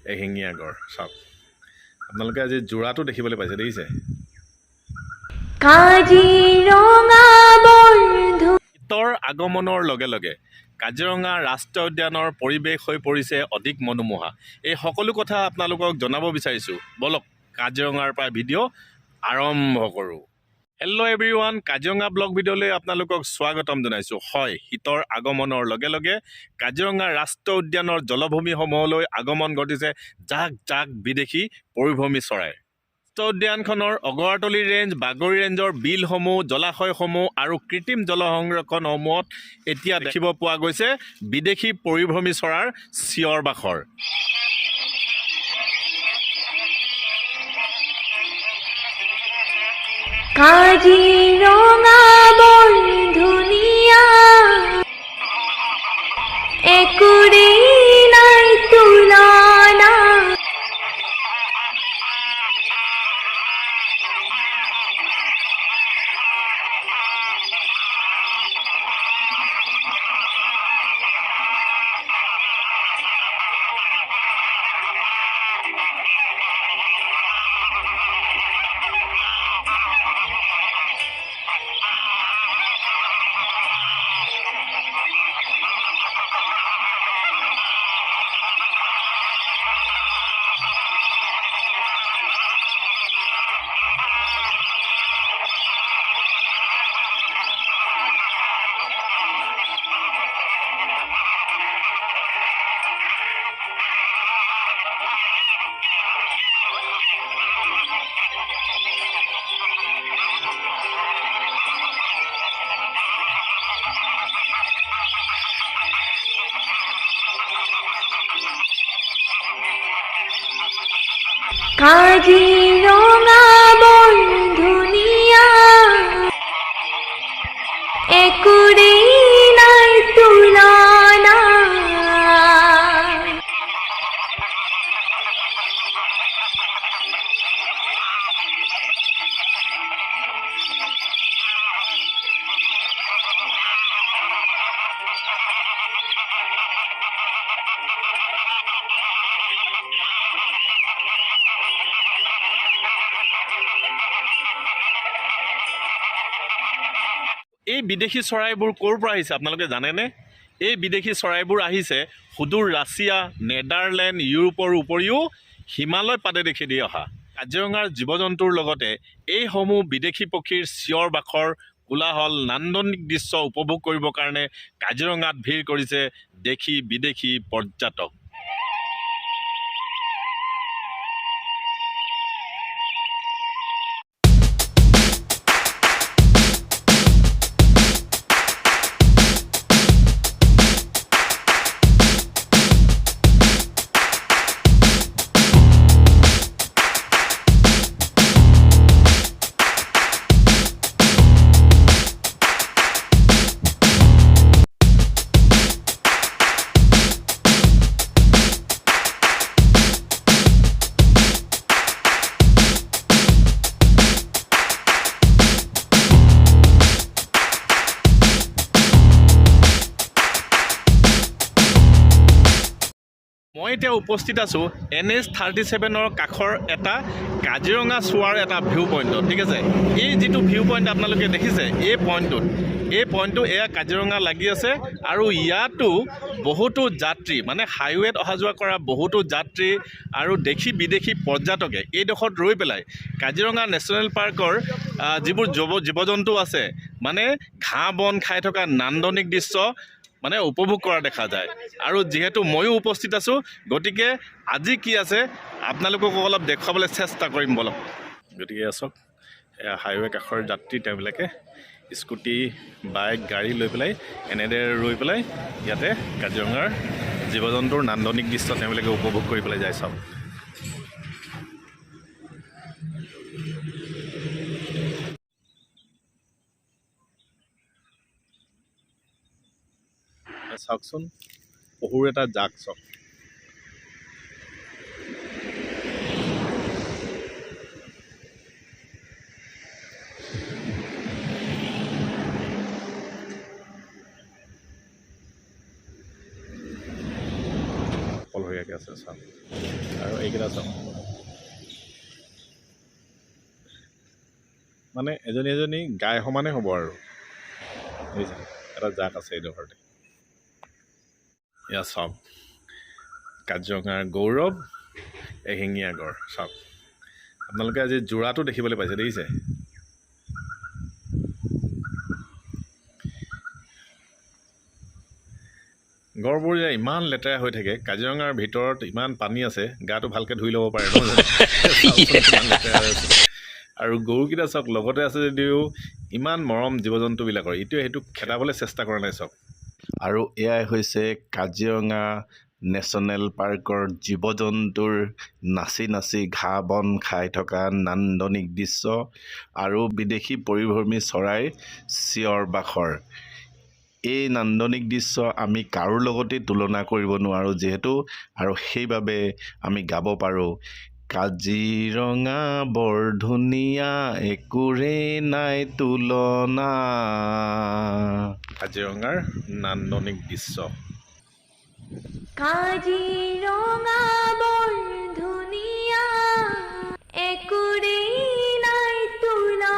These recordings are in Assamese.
এশিঙীয়া গড় চাওক আপোনালোকে আজি যোৰাটো দেখিবলৈ পাইছে দেখিছে শীতৰ আগমনৰ লগে লগে কাজিৰঙা ৰাষ্ট্ৰীয় উদ্যানৰ পৰিৱেশ হৈ পৰিছে অধিক মনোমোহা এই সকলো কথা আপোনালোকক জনাব বিচাৰিছোঁ বলক কাজিৰঙাৰ পৰা ভিডিঅ' আৰম্ভ কৰোঁ হেল্ল' এভৰিৱান কাজিৰঙা ব্লগ ভিডিঅ'লৈ আপোনালোকক স্বাগতম জনাইছোঁ হয় শীতৰ আগমনৰ লগে লগে কাজিৰঙা ৰাষ্ট্ৰীয় উদ্যানৰ জলভূমিসমূহলৈ আগমন ঘটিছে জাক জাক বিদেশী পৰিভ্ৰমী চৰাই ৰাষ্ট্ৰীয় উদ্যানখনৰ অগৰতলী ৰেঞ্জ বাগৰি ৰেঞ্জৰ বিলসমূহ জলাশয়সমূহ আৰু কৃত্ৰিম জল সংৰক্ষণসমূহত এতিয়া দেখিব পোৱা গৈছে বিদেশী পৰিভ্ৰমী চৰাইৰ চিঞৰ বাখৰ কাজিৰঙা বৰ ধুনীয়া একোৰেই নাই তুলনা কাজিৰঙা বৰ ধুনীয়া একোৰেই নাই তুলনা এই বিদেশী চৰাইবোৰ ক'ৰ পৰা আহিছে আপোনালোকে জানেনে এই বিদেশী চৰাইবোৰ আহিছে সুদূৰ ৰাছিয়া নেদাৰলেণ্ড ইউৰোপৰ উপৰিও হিমালয় পাদেদেশে দি অহা কাজিৰঙাৰ জীৱ জন্তুৰ লগতে এইসমূহ বিদেশী পক্ষীৰ চিঞৰ বাখৰ কোলাহল নান্দনিক দৃশ্য উপভোগ কৰিবৰ কাৰণে কাজিৰঙাত ভিৰ কৰিছে দেশী বিদেশী পৰ্যটক মই এতিয়া উপস্থিত আছোঁ NH37ৰ কাষৰ এটা কাজিৰঙা চোৱাৰ এটা ভিউ পইণ্টত ঠিক আছে এই যিটো ভিউ পইণ্ট আপোনালোকে দেখিছে এই পইণ্টটো এয়া কাজিৰঙা লাগি আছে আৰু ইয়াতো বহুতো যাত্ৰী মানে হাইৱেত অহা যোৱা কৰা বহুতো যাত্ৰী আৰু দেশী বিদেশী পৰ্যটকে এইডোখৰত ৰৈ পেলাই কাজিৰঙা নেশ্যনেল পাৰ্কৰ যিবোৰ জীৱ জন্তু আছে মানে ঘাঁহ বন খাই থকা নান্দনিক দৃশ্য মানে উপভোগ কৰা দেখা যায় আৰু যেহেতু ময়ো উপস্থিত আছোঁ গতিকে আজি কি আছে আপোনালোকক অলপ দেখুৱাবলৈ চেষ্টা কৰিম বলক গতিকে আছক হাইৱে কাষৰ যাত্ৰী তেওঁবিলাকে স্কুটি বাইক গাড়ী লৈ পেলাই এনেদৰে ৰৈ পেলাই ইয়াতে কাজিৰঙাৰ জীৱ জন্তুৰ নান্দনিক দৃশ্য তেওঁবিলাকে উপভোগ কৰি পেলাই যায় চাওক চাওকচোন পহুৰ এটা জাক চাওক অকলশৰীয়াকৈ আছে চাওক আৰু এইকেইটা চাওক মানে এজনী এজনী গাই সমানে হ'ব আৰু বুজিছে এটা জাক আছে এইডোখৰতে এয়া চাওক কাজিৰঙাৰ গৌৰৱ এশিঙীয়া গড় চাওক আপোনালোকে আজি যোৰাটো দেখিবলৈ পাইছে দেখিছে গড়বোৰ যে ইমান লেতেৰা হৈ থাকে কাজিৰঙাৰ ভিতৰত ইমান পানী আছে গাটো ভালকৈ ধুই ল'ব পাৰে নহয় ইমান লেতেৰা হৈ আছে আৰু গৰুকেইটা চাওক লগতে আছে যদিও ইমান মৰম জীৱ জন্তুবিলাকৰ ইটোৱে সেইটোক খেদাবলৈ চেষ্টা কৰা নাই চাওক আৰু এয়াই হৈছে কাজিৰঙা নেশ্যনেল পাৰ্কৰ জীৱ জন্তুৰ নাচি নাচি ঘাঁহ বন খাই থকা নান্দনিক দৃশ্য আৰু বিদেশী পৰিভ্ৰমী চৰাইৰ চিঞৰ বাখৰ এই নান্দনিক দৃশ্য আমি কাৰো লগতেই তুলনা কৰিব নোৱাৰোঁ যিহেতু আৰু সেইবাবে আমি গাব পাৰোঁ কাজিৰঙা বৰ ধুনীয়া একোৰে নাই তুলনা কাজিৰঙাৰ নান্দনিক দৃশ্য কাজিৰঙা বৰ ধুনীয়া একোৰেই নাই তুলনা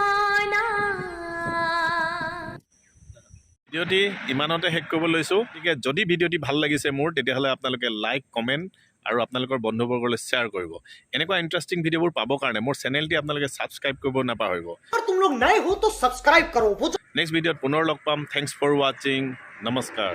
ভিডিঅ'টি ইমানতে শেষ কৰিব লৈছোঁ গতিকে যদি ভিডিঅ'টি ভাল লাগিছে মোৰ তেতিয়াহ'লে আপোনালোকে লাইক কমেণ্ট আৰু আপোনালোকৰ বন্ধুবৰ্গলৈ শ্বেয়াৰ কৰিব এনেকুৱা ইণ্টাৰেষ্টিং ভিডিঅ'বোৰ পাবৰ কাৰণে মোৰ চেনেলটি আপোনালোকে ছাবস্ক্ৰাইব কৰিব নাপাহৰিব अगर तुम लोग नए हो तो सब्सक्राइब करो वो নেক্সট ভিডিঅ'ত পুনৰ লগ পাম থেংকছ ফৰ ৱাচিং নমস্কাৰ